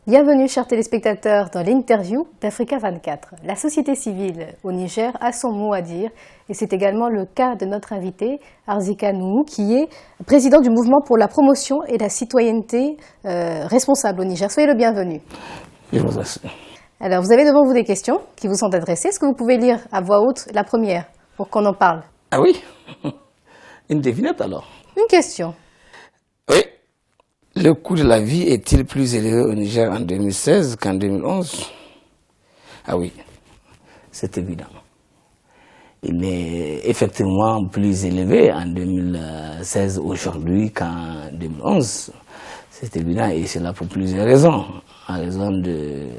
Bienvenue, chers téléspectateurs, dans l'interview d'Africa 24. La société civile au Niger a son mot à dire et c'est également le cas de notre invité, Arzika Noumou, qui est président du mouvement pour la promotion et la citoyenneté responsable au Niger. Soyez le bienvenu. Je vous remercie. Alors, vous avez devant vous des questions qui vous sont adressées. Est-ce que vous pouvez lire à voix haute la première pour qu'on en parle? Ah oui? Une devinette alors? Une question. Oui. Le coût de la vie est-il plus élevé au Niger en 2016 qu'en 2011? Ah oui, c'est évident. Il est effectivement plus élevé en 2016 aujourd'hui qu'en 2011. C'est évident et c'est là pour plusieurs raisons. En raison de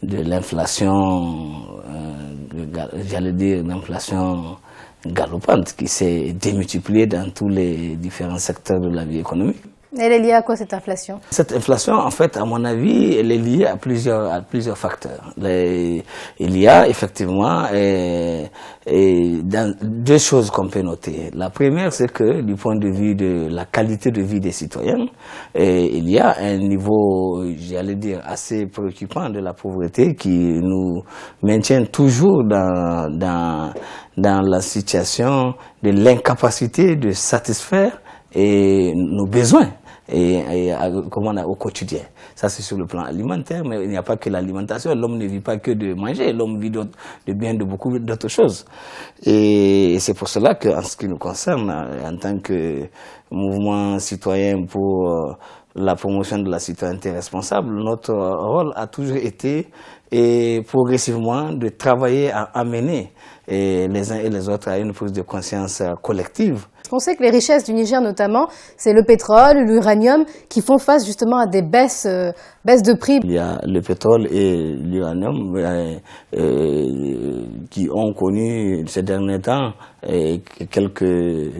l'inflation, j'allais dire l'inflation galopante qui s'est démultipliée dans tous les différents secteurs de la vie économique. Elle est liée à quoi cette inflation? Cette inflation, en fait, à mon avis, elle est liée à plusieurs facteurs. Il y a effectivement deux choses qu'on peut noter. La première, c'est que du point de vue de la qualité de vie des citoyens, il y a un niveau, j'allais dire, assez préoccupant de la pauvreté qui nous maintient toujours dans la situation de l'incapacité de satisfaire nos besoins. Comment on a au quotidien. Ça, c'est sur le plan alimentaire, mais il n'y a pas que l'alimentation. L'homme ne vit pas que de manger, l'homme vit de beaucoup d'autres choses. Et c'est pour cela qu'en ce qui nous concerne, en tant que mouvement citoyen pour la promotion de la citoyenneté responsable, notre rôle a toujours été progressivement de travailler à amener les uns et les autres à une prise de conscience collective. On sait que les richesses du Niger notamment, c'est le pétrole, l'uranium qui font face justement à des baisses de prix. Il y a le pétrole et l'uranium qui ont connu ces derniers temps quelques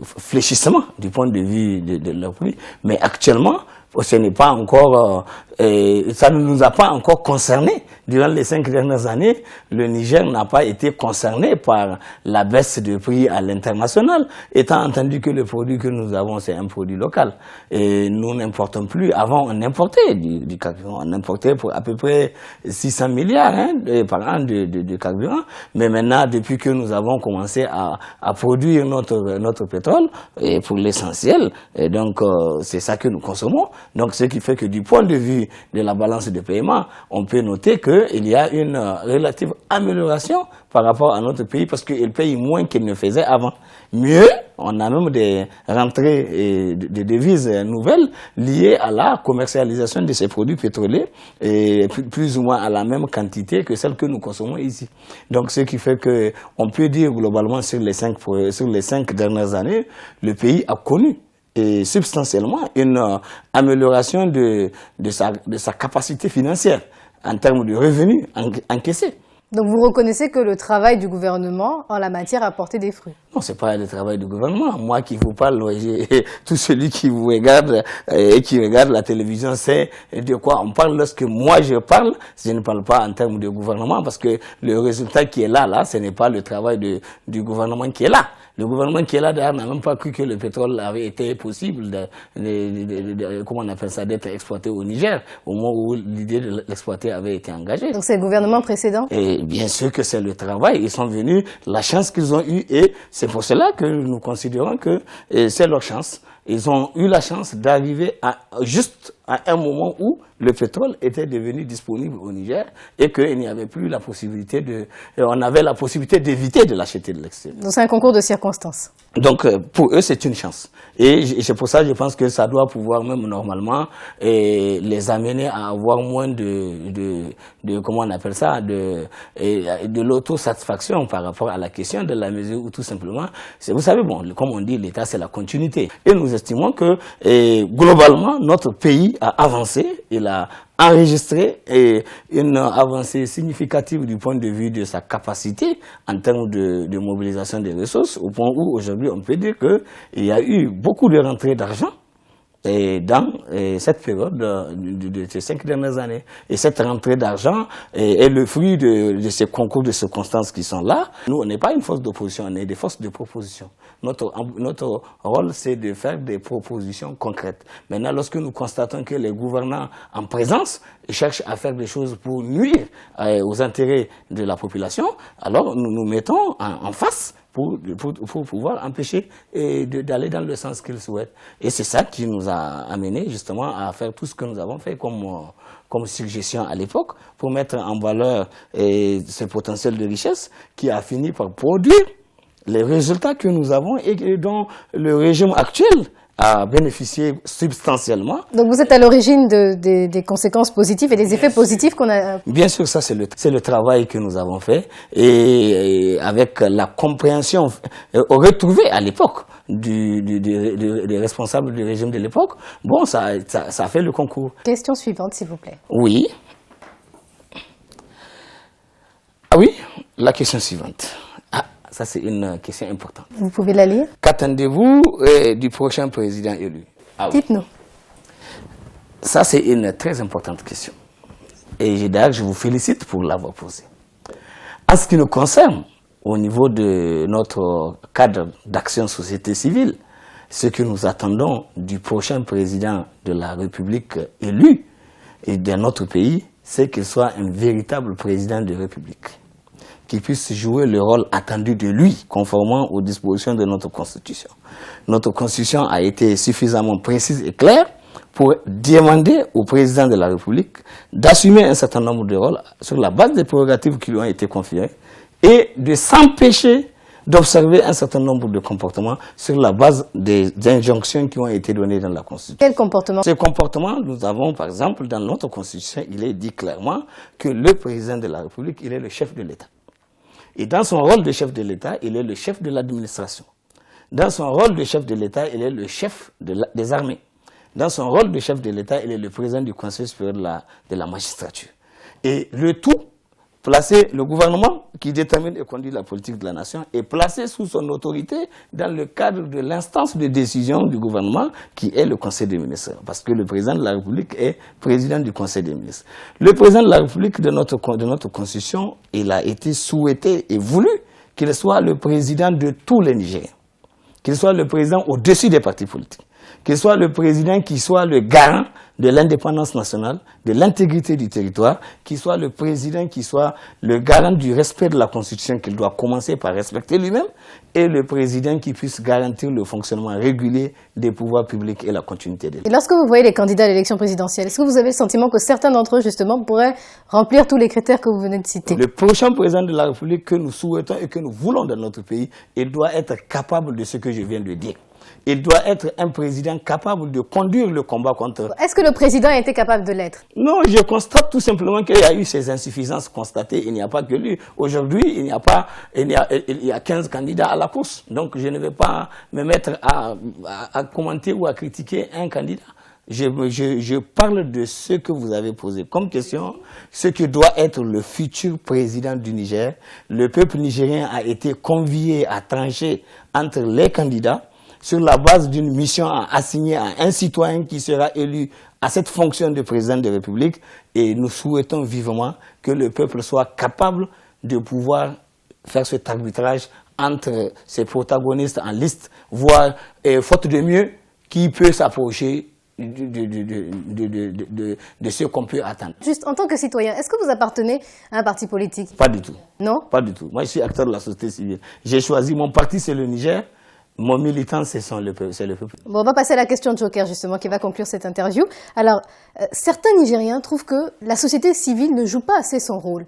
fléchissements du point de vue de leur prix. Mais actuellement, ce n'est pas encore, ça ne nous a pas encore concernés. Durant les 5 dernières années, le Niger n'a pas été concerné par la baisse de prix à l'international, étant entendu que le produit que nous avons, c'est un produit local. Et nous n'importons plus. Avant, on importait du carburant. On importait pour à peu près 600 milliards par an de carburant. Mais maintenant, depuis que nous avons commencé à produire notre pétrole, et pour l'essentiel, donc c'est ça que nous consommons. Donc, ce qui fait que du point de vue de la balance de paiement, on peut noter qu'il y a une relative amélioration par rapport à notre pays parce qu'il paye moins qu'il ne faisait avant. Mieux, on a même des rentrées de devises nouvelles liées à la commercialisation de ces produits pétroliers et plus ou moins à la même quantité que celle que nous consommons ici. Donc, ce qui fait que on peut dire globalement sur les 5 dernières années, le pays a connu et substantiellement une amélioration de sa capacité financière en termes de revenus encaissés. Donc vous reconnaissez que le travail du gouvernement en la matière a porté des fruits? Non, c'est pas le travail du gouvernement. Moi qui vous parle, tout celui qui vous regarde et qui regarde la télévision sait de quoi on parle. Lorsque moi je parle, je ne parle pas en termes de gouvernement parce que le résultat qui est là, ce n'est pas le travail du gouvernement qui est là. Le gouvernement qui est là, d'ailleurs, n'a même pas cru que le pétrole avait été possible comment on appelle ça, d'être exploité au Niger, au moment où l'idée de l'exploiter avait été engagée. Donc c'est le gouvernement précédent? Et bien sûr que c'est le travail. Ils sont venus, la chance qu'ils ont eue, et c'est pour cela que nous considérons que c'est leur chance. Ils ont eu la chance d'arriver juste à un moment où le pétrole était devenu disponible au Niger et qu'il n'y avait plus la possibilité on avait la possibilité d'éviter de l'acheter de l'extérieur. Donc c'est un concours de circonstances. Donc pour eux c'est une chance. Et c'est pour ça que je pense que ça doit pouvoir même normalement les amener à avoir moins de comment on appelle ça, de l'autosatisfaction par rapport à la question de la mesure où tout simplement, vous savez, bon, comme on dit, l'État c'est la continuité. Et nous estimons que globalement notre pays a avancé, il a enregistré une avancée significative du point de vue de sa capacité en termes de mobilisation des ressources, au point où aujourd'hui on peut dire qu'il y a eu beaucoup de rentrées d'argent dans cette période de ces 5 dernières années. Et cette rentrée d'argent est le fruit de ces concours de circonstances qui sont là. Nous, on n'est pas une force d'opposition, on est des forces de proposition. Notre rôle, c'est de faire des propositions concrètes. Maintenant, lorsque nous constatons que les gouvernants en présence cherchent à faire des choses pour nuire aux intérêts de la population, alors nous nous mettons en face pour pouvoir empêcher d'aller dans le sens qu'ils souhaitent. Et c'est ça qui nous a amené justement à faire tout ce que nous avons fait comme suggestion à l'époque pour mettre en valeur ce potentiel de richesse qui a fini par produire les résultats que nous avons et dont le régime actuel a bénéficié substantiellement. Donc vous êtes à l'origine des conséquences positives et des effets positifs qu'on a... Bien sûr, ça c'est le travail que nous avons fait et avec la compréhension retrouvée à l'époque des responsables du régime de l'époque, bon, ça a fait le concours. Question suivante, s'il vous plaît. Oui. Ah oui, la question suivante. Ça, c'est une question importante. Vous pouvez la lire? Qu'attendez-vous du prochain président élu? Ah oui. Dites-nous. Ça, c'est une très importante question. Et d'ailleurs, je vous félicite pour l'avoir posée. En ce qui nous concerne, au niveau de notre cadre d'action société civile, ce que nous attendons du prochain président de la République élu et de notre pays, c'est qu'il soit un véritable président de République, qui puisse jouer le rôle attendu de lui, conformément aux dispositions de notre Constitution. Notre Constitution a été suffisamment précise et claire pour demander au président de la République d'assumer un certain nombre de rôles sur la base des prérogatives qui lui ont été conférées et de s'empêcher d'observer un certain nombre de comportements sur la base des injonctions qui ont été données dans la Constitution. Quel comportement? Ces comportements, nous avons par exemple dans notre Constitution, il est dit clairement que le président de la République, il est le chef de l'État. Et dans son rôle de chef de l'État, il est le chef de l'administration. Dans son rôle de chef de l'État, il est le chef des armées. Dans son rôle de chef de l'État, il est le président du Conseil supérieur de la magistrature. Et le tout, placé, le gouvernement qui détermine et conduit la politique de la nation, est placé sous son autorité dans le cadre de l'instance de décision du gouvernement qui est le Conseil des ministres. Parce que le président de la République est président du Conseil des ministres. Le président de la République de notre Constitution, il a été souhaité et voulu qu'il soit le président de tous les Nigériens. Qu'il soit le président au-dessus des partis politiques. Qu'il soit le président qui soit le garant de l'indépendance nationale, de l'intégrité du territoire, qu'il soit le président qui soit le garant du respect de la Constitution qu'il doit commencer par respecter lui-même, et le président qui puisse garantir le fonctionnement régulier des pouvoirs publics et la continuité de l'État. Et lorsque vous voyez les candidats à l'élection présidentielle, est-ce que vous avez le sentiment que certains d'entre eux, justement, pourraient remplir tous les critères que vous venez de citer? Le prochain président de la République que nous souhaitons et que nous voulons dans notre pays, il doit être capable de ce que je viens de dire. Il doit être un président capable de conduire le combat contre... Est-ce que le président a été capable de l'être? Non, je constate tout simplement qu'il y a eu ces insuffisances constatées. Il n'y a pas que lui. Aujourd'hui, il y a 15 candidats à la course. Donc, je ne vais pas me mettre à commenter ou à critiquer un candidat. Je parle de ce que vous avez posé comme question, ce que doit être le futur président du Niger. Le peuple nigérien a été convié à trancher entre les candidats sur la base d'une mission assignée à un citoyen qui sera élu à cette fonction de président de la République. Et nous souhaitons vivement que le peuple soit capable de pouvoir faire cet arbitrage entre ces protagonistes en liste, voire, faute de mieux, qui peut s'approcher de ce qu'on peut attendre. Juste en tant que citoyen, est-ce que vous appartenez à un parti politique? Pas du tout. Non? Pas du tout. Moi, je suis acteur de la société civile. J'ai choisi, mon parti, c'est le Niger. Mon militant, c'est le peuple. Bon, on va passer à la question de Joker, justement, qui va conclure cette interview. Alors, certains Nigériens trouvent que la société civile ne joue pas assez son rôle.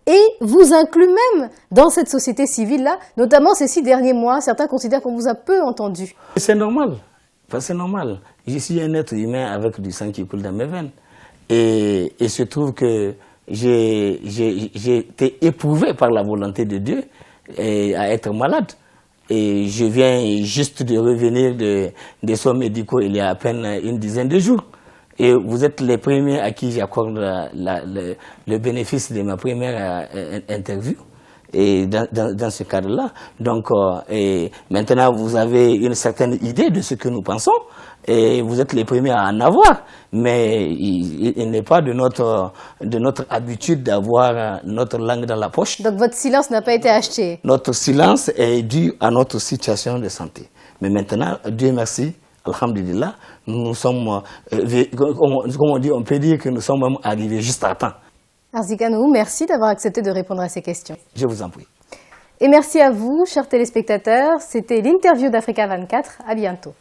Et vous inclut même dans cette société civile-là, notamment ces 6 derniers mois, certains considèrent qu'on vous a peu entendu. C'est normal. C'est normal. Je suis un être humain avec du sang qui coule dans mes veines. Et il se trouve que j'ai été éprouvé par la volonté de Dieu à être malade. Et je viens juste de revenir des soins médicaux il y a à peine une dizaine de jours. Et vous êtes les premiers à qui j'accorde le bénéfice de ma première interview. et dans ce cadre-là. Donc, et maintenant, vous avez une certaine idée de ce que nous pensons. Et vous êtes les premiers à en avoir, mais il n'est pas de notre habitude d'avoir notre langue dans la poche. Donc votre silence n'a pas été acheté? Notre silence est dû à notre situation de santé. Mais maintenant, Dieu merci, alhamdulillah, nous sommes, comme on dit, on peut dire que nous sommes même arrivés juste à temps. Arzika Nourou, merci d'avoir accepté de répondre à ces questions. Je vous en prie. Et merci à vous, chers téléspectateurs. C'était l'interview d'Africa 24. À bientôt.